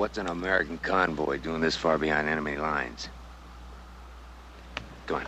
what's an American convoy doing this far behind enemy lines? Go on.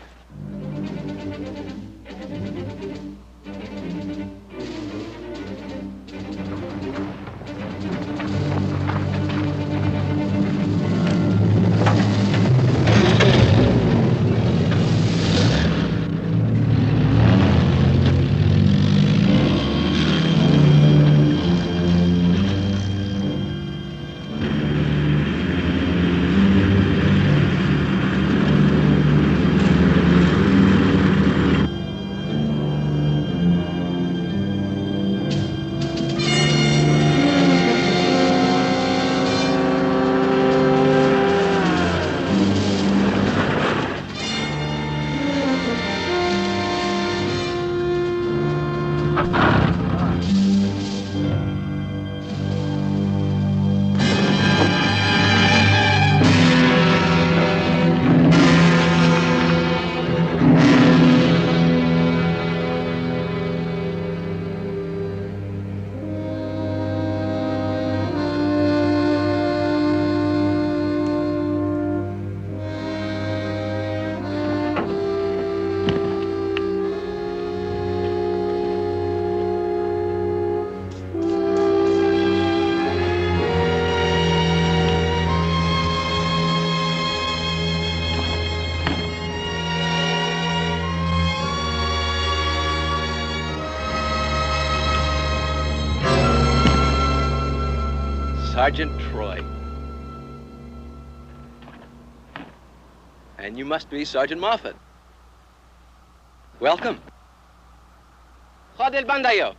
Sergeant Troy. And you must be Sergeant Moffitt. Welcome. خد البندايو.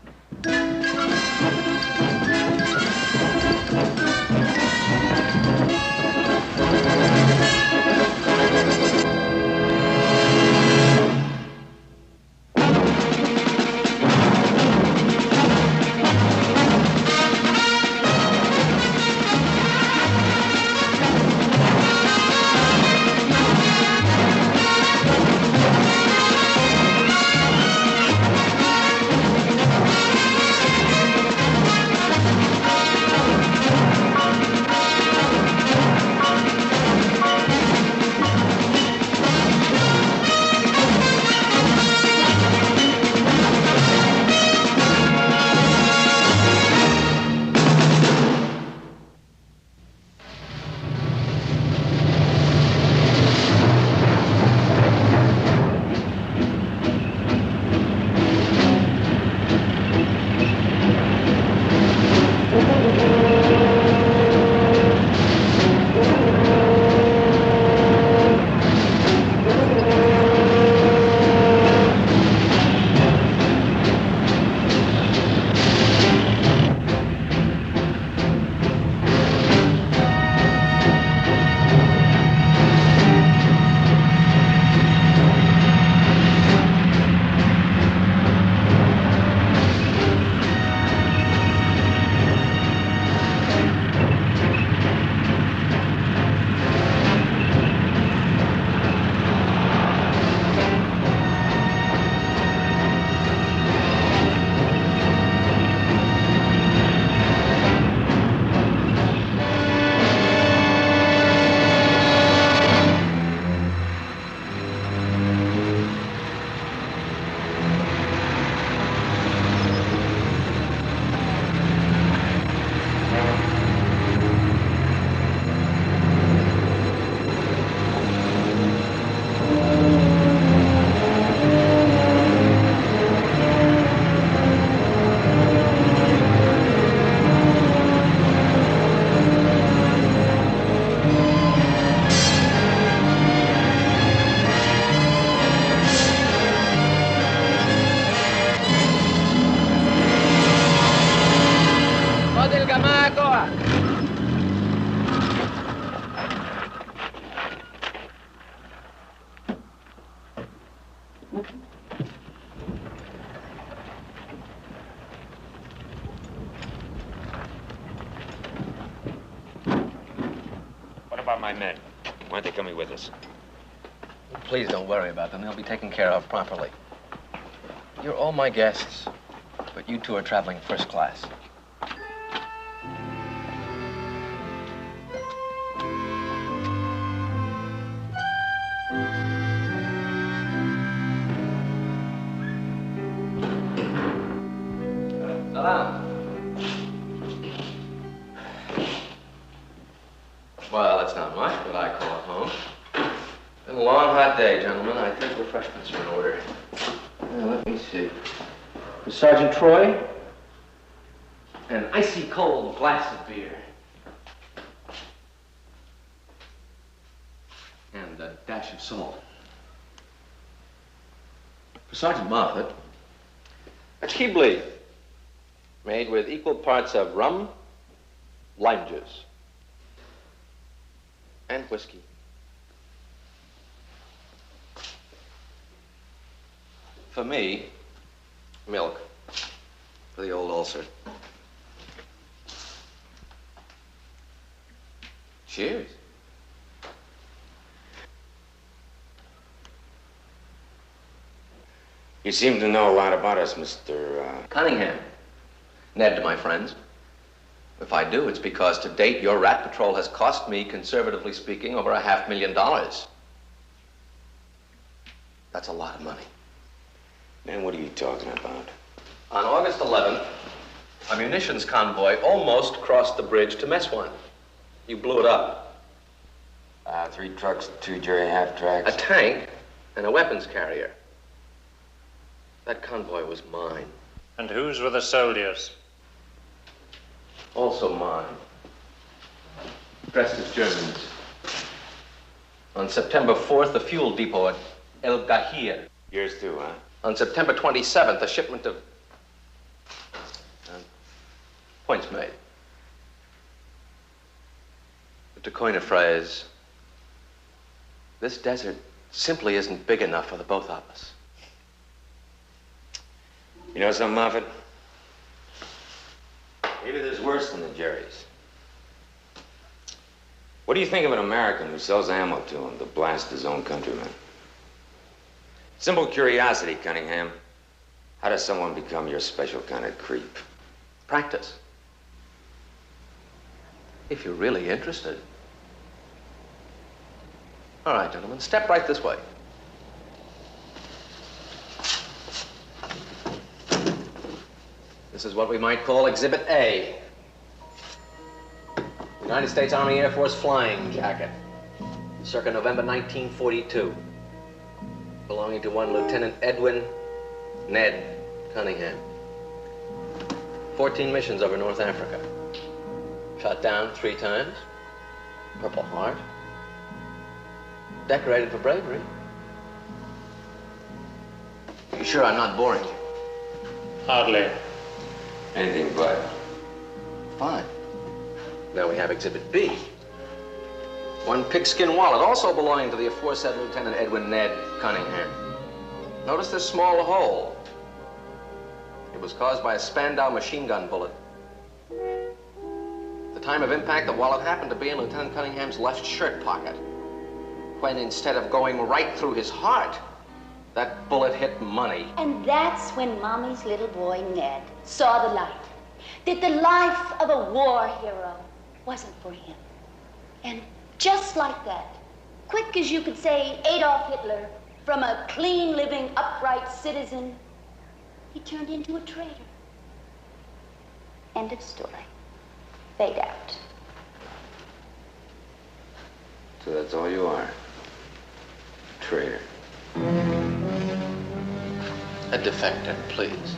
My men. Why aren't they coming with us? Please don't worry about them. They'll be taken care of properly. You're all my guests, but you two are traveling first class. Salam. Well, it's not much, but I call it home. Been a long, hot day, gentlemen. I think refreshments are in order. Let me see. For Sergeant Troy, an icy cold glass of beer. And a dash of salt. For Sergeant Moffitt, a Chibli, made with equal parts of rum, lime juice, and whiskey. For me, milk for the old ulcer. Cheers. You seem to know a lot about us, Mr. Cunningham. Ned to my friends. If I do, it's because to date your rat patrol has cost me, conservatively speaking, over $500,000. That's a lot of money. Man, what are you talking about? On August 11th, a munitions convoy almost crossed the bridge to Mess 1. You blew it up. 3 trucks, 2 Jerry half-tracks. A tank and a weapons carrier. That convoy was mine. And whose were the soldiers? Also mine. Dressed as Germans. On September 4th, the fuel depot at El Gahir. Yours too, huh? On September 27th, a shipment of points made. But to coin a phrase, this desert simply isn't big enough for the both of us. You know something, Moffitt? Maybe there's worse than the Jerrys. What do you think of an American who sells ammo to him to blast his own countrymen? Simple curiosity, Cunningham. How does someone become your special kind of creep? Practice. If you're really interested. All right, gentlemen, step right this way. This is what we might call Exhibit A. United States Army Air Force flying jacket. Circa November 1942. Belonging to one Lieutenant Edwin Ned Cunningham. 14 missions over North Africa. Shot down 3 times. Purple Heart. Decorated for bravery. You sure I'm not boring you? Hardly. Anything but. Fine. Now we have Exhibit B. One pigskin wallet, also belonging to the aforesaid Lieutenant Edwin Ned Cunningham. Notice this small hole. It was caused by a Spandau machine gun bullet. At the time of impact, the wallet happened to be in Lieutenant Cunningham's left shirt pocket. When instead of going right through his heart, that bullet hit money. And that's when Mommy's little boy, Ned, saw the light. That the life of a war hero wasn't for him. And just like that, quick as you could say Adolf Hitler, from a clean living, upright citizen, he turned into a traitor. End of story. Fade out. So that's all you are. Traitor. A defector, please.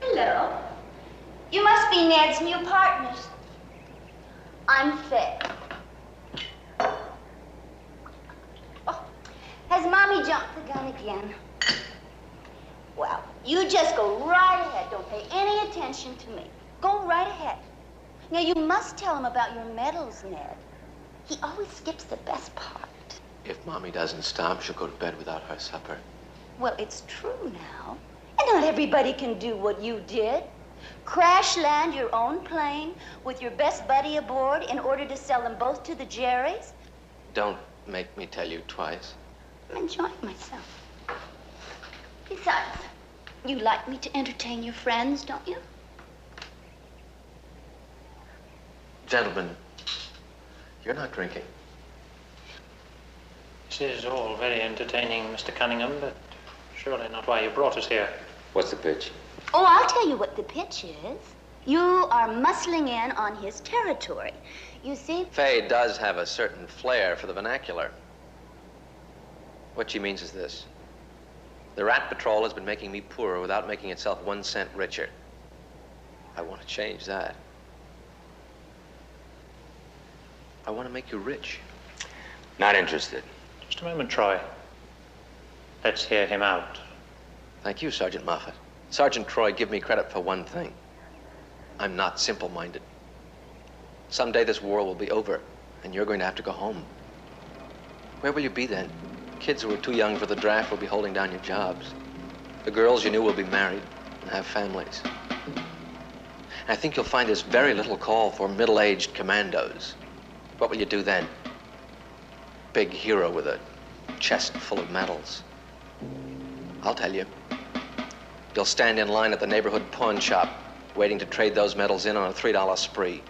Hello. You must be Ned's new partners. I'm Faye. Oh, has Mommy jumped the gun again? Well, you just go right ahead. Don't pay any attention to me. Go right ahead. Now, you must tell him about your medals, Ned. He always skips the best part. If Mommy doesn't stop, she'll go to bed without her supper. Well, it's true now. And not everybody can do what you did. Crash land your own plane with your best buddy aboard in order to sell them both to the Jerrys. Don't make me tell you twice. I'm enjoying myself. Besides, you like me to entertain your friends, don't you? Gentlemen, you're not drinking. This is all very entertaining, Mr. Cunningham, but surely not why you brought us here. What's the pitch? Oh, I'll tell you what the pitch is. You are muscling in on his territory. You see... Faye does have a certain flair for the vernacular. What she means is this. The Rat Patrol has been making me poorer without making itself 1 cent richer. I want to change that. I want to make you rich. Not interested. Just a moment, Troy. Let's hear him out. Thank you, Sergeant Moffitt. Sergeant Troy, give me credit for one thing. I'm not simple-minded. Someday this war will be over, and you're going to have to go home. Where will you be then? Kids who are too young for the draft will be holding down your jobs. The girls you knew will be married and have families. And I think you'll find there's very little call for middle-aged commandos. What will you do then? Big hero with a chest full of medals. I'll tell you. You'll stand in line at the neighborhood pawn shop, waiting to trade those medals in on a $3 spree.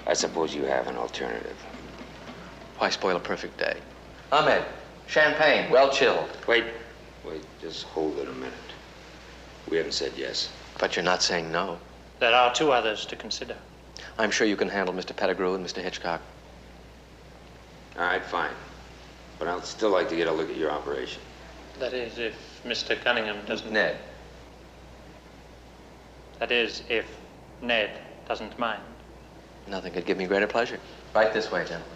I suppose you have an alternative. Why spoil a perfect day? Ahmed, champagne, well chilled. Wait, just hold it a minute. We haven't said yes. But you're not saying no. There are 2 others to consider. I'm sure you can handle Mr. Pettigrew and Mr. Hitchcock. All right, fine. But I'd still like to get a look at your operation. That is, if Mr. Cunningham doesn't... Ned. That is, if Ned doesn't mind. Nothing could give me greater pleasure. Right this way, gentlemen.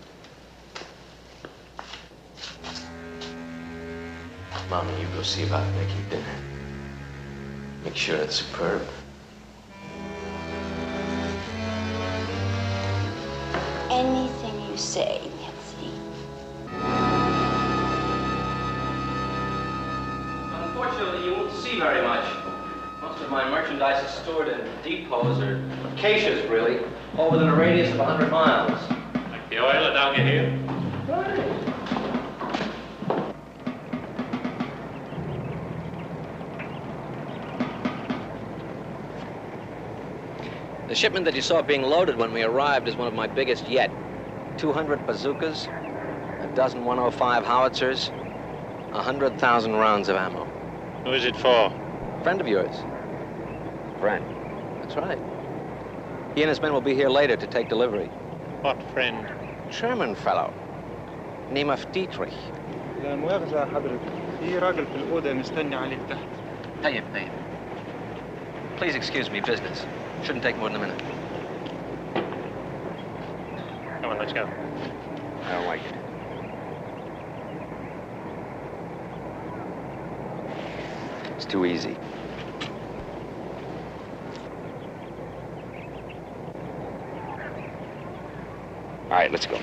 Mommy, you go see about making dinner. Make sure it's superb. Anything you say, Nancy. Unfortunately, you won't see very much. Most of my merchandise is stored in depots or caches, really, all within a radius of 100 miles. Like the oil down here? Right. The shipment that you saw being loaded when we arrived is one of my biggest yet. 200 bazookas, a dozen 105 howitzers, 100,000 rounds of ammo. Who is it for? Friend of yours. Friend. That's right. He and his men will be here later to take delivery. What friend? German fellow. Name of Dietrich. لا مؤاخذة يا حضرتك، في راجل في الأوضة مستني عليك تحت. Hey. Please excuse me, business. Shouldn't take more than a minute. Come on, let's go. I don't like it. It's too easy. All right, let's go.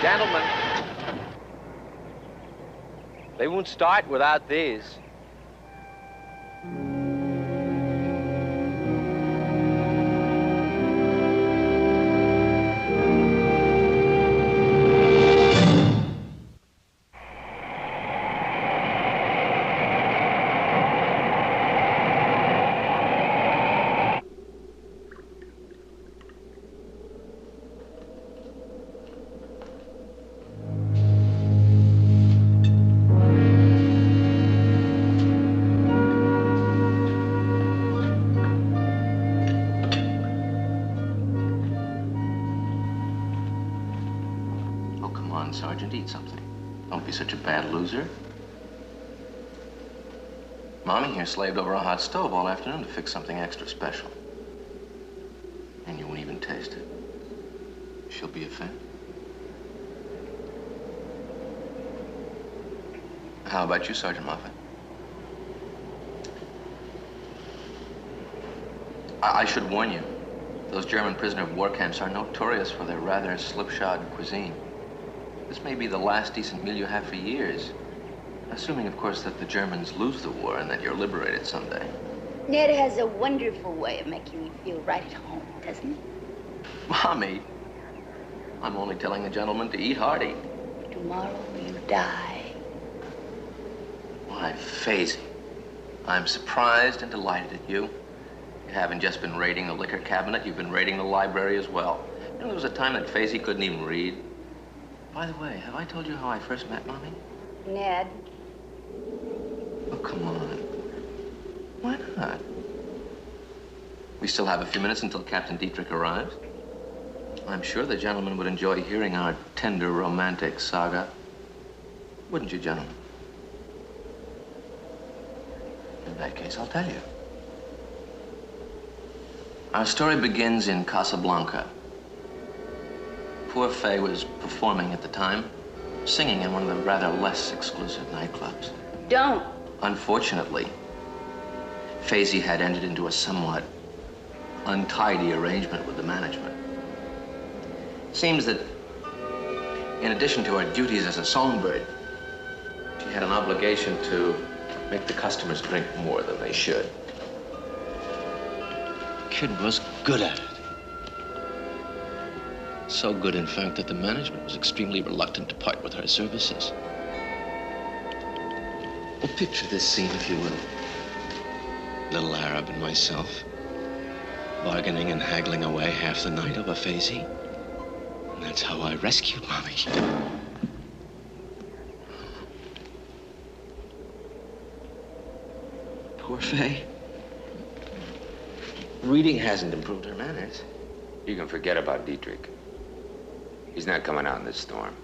Gentlemen, they won't start without these. Sergeant, eat something. Don't be such a bad loser. Mommy here slaved over a hot stove all afternoon to fix something extra special. And you won't even taste it. She'll be a fan. How about you, Sergeant Moffitt? I should warn you, those German prisoner of war camps are notorious for their rather slipshod cuisine. This may be the last decent meal you have for years. Assuming, of course, that the Germans lose the war and that you're liberated someday. Ned has a wonderful way of making you feel right at home, doesn't he? Mommy, I'm only telling a gentleman to eat hearty. Tomorrow you die. Why, Faisy, I'm surprised and delighted at you. You haven't just been raiding the liquor cabinet, you've been raiding the library as well. You know, there was a time that Faisy couldn't even read. By the way, have I told you how I first met Mommy? Ned. Oh, come on. Why not? We still have a few minutes until Captain Dietrich arrives. I'm sure the gentleman would enjoy hearing our tender romantic saga. Wouldn't you, gentlemen? In that case, I'll tell you. Our story begins in Casablanca. Poor Fay was performing at the time, singing in one of the rather less exclusive nightclubs. Don't. Unfortunately, Faisy had entered into a somewhat untidy arrangement with the management. Seems that in addition to her duties as a songbird, she had an obligation to make the customers drink more than they should. Kid was good at it. So good, in fact, that the management was extremely reluctant to part with her services. Well, picture this scene, if you will. Little Arab and myself, bargaining and haggling away half the night over Faisy. And that's how I rescued Mommy. Poor Fay. Reading hasn't improved her manners. You can forget about Dietrich. He's not coming out in this storm.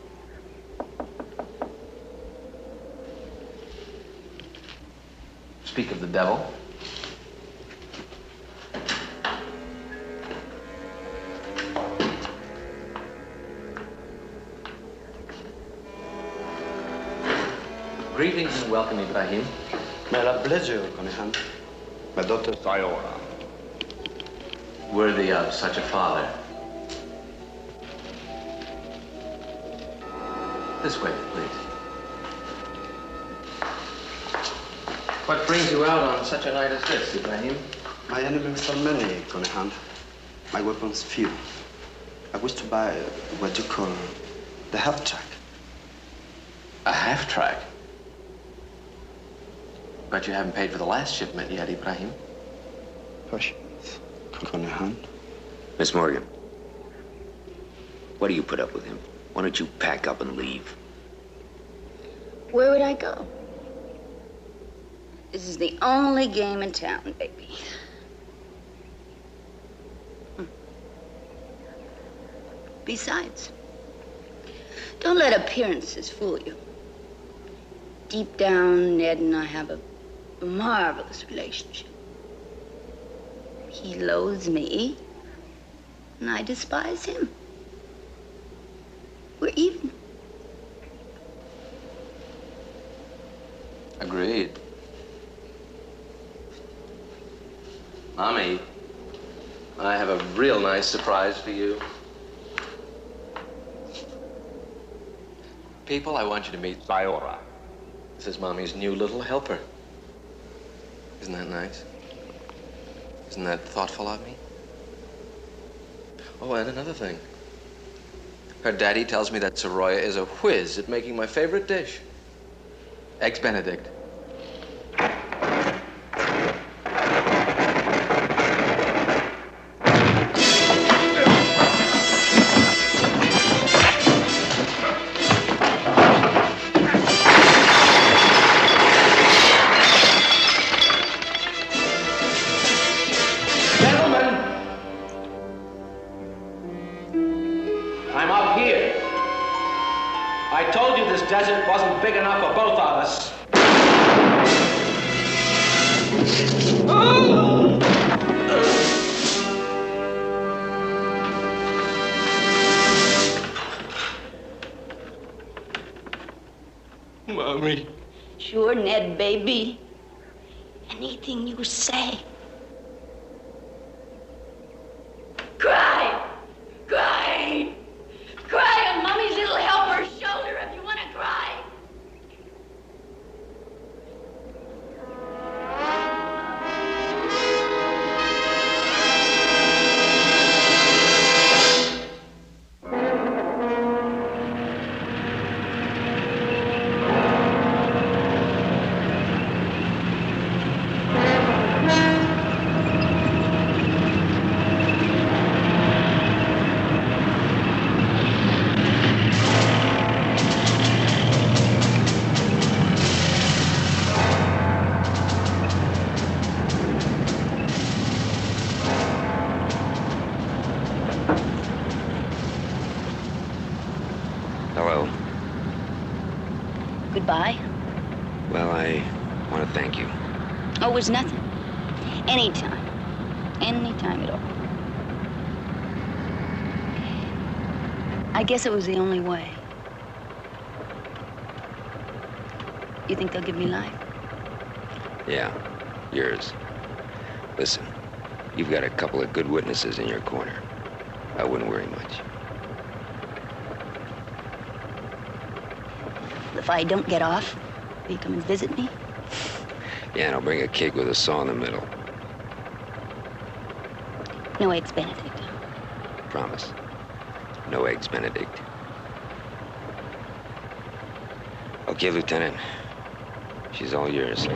Speak of the devil. Greetings and welcome, Ibrahim. May I have pleasure, Conehan. My daughter, Sayora. Worthy of such a father. This way, please. What brings you out on such a night as this, Ibrahim? My enemies are many, Conehan. My weapons few. I wish to buy what you call the half-track. A half-track? But you haven't paid for the last shipment yet, Ibrahim. Patience, Conehan. Miss Morgan, why do you put up with him? Why don't you pack up and leave? Where would I go? This is the only game in town, baby. Besides, don't let appearances fool you. Deep down, Ned and I have a marvelous relationship. He loathes me, and I despise him. We're even. Agreed. Mommy, I have a real nice surprise for you. People, I want you to meet Sayora. This is Mommy's new little helper. Isn't that nice? Isn't that thoughtful of me? Oh, and another thing. Her daddy tells me that Soroya is a whiz at making my favorite dish. Eggs Benedict. Desert wasn't big enough for both of us. me? Sure, Ned, baby. Anything you say. Cry! Cry! Cry on Mommy's little helper's shoulder if you want to cry. Hello. Goodbye. Well, I want to thank you. Oh, it was nothing. Anytime. Anytime at all. I guess it was the only way. You think they'll give me life? Yeah, yours. Listen, you've got a couple of good witnesses in your corner. I wouldn't worry much. If I don't get off, will you come and visit me? Yeah, and I'll bring a cake with a saw in the middle. No eggs Benedict. Promise. No eggs Benedict. Okay, Lieutenant. She's all yours.